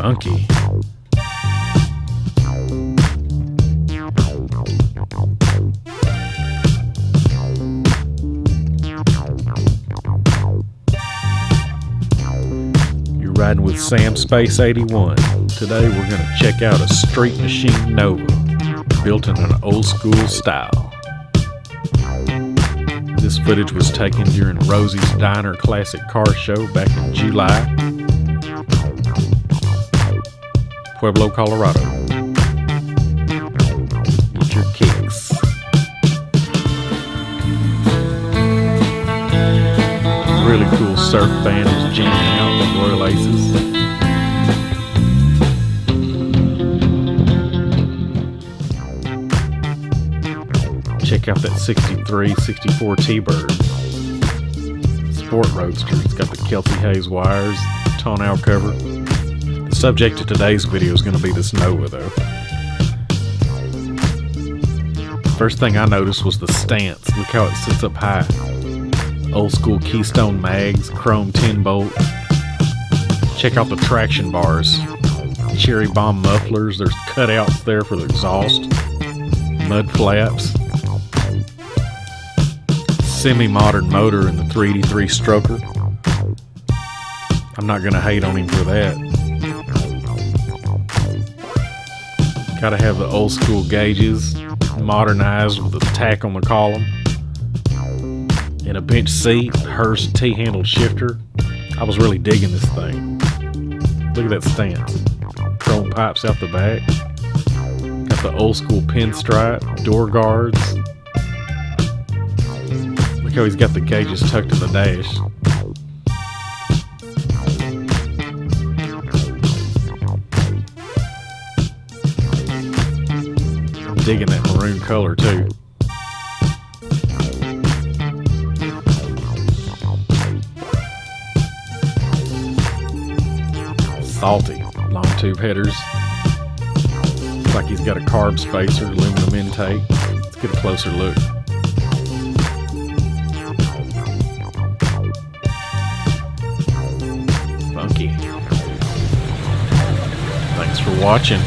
Funky. You're riding with Sam Space 81. Today we're going to check out a Street Machine Nova, built in an old school style. This footage was taken during Rosie's Diner Classic Car Show back in July, Pueblo, Colorado. Get your kicks. Really cool surf band is jamming out the Royal Aces. Check out that 63, 64 T-Bird. Sport Roadster. It's got the Kelsey Hayes wires, tonneau cover. The subject of today's video is going to be this Nova, though. First thing I noticed was the stance. Look how it sits up high. Old school Keystone mags, chrome 10 bolt. Check out the traction bars. Cherry bomb mufflers. There's cutouts there for the exhaust. Mud flaps. Semi-modern motor in the 383 stroker. I'm not going to hate on him for that. Gotta have the old school gauges, modernized with a tack on the column. And a bench seat, Hurst T-handled shifter. I was really digging this thing. Look at that stance. Chrome pipes out the back. Got the old school pinstripe, door guards. Look how he's got the gauges tucked in the dash. I'm digging that maroon color too. Salty. Long tube headers. Looks like he's got a carb spacer, aluminum intake. Let's get a closer look. Funky. Thanks for watching.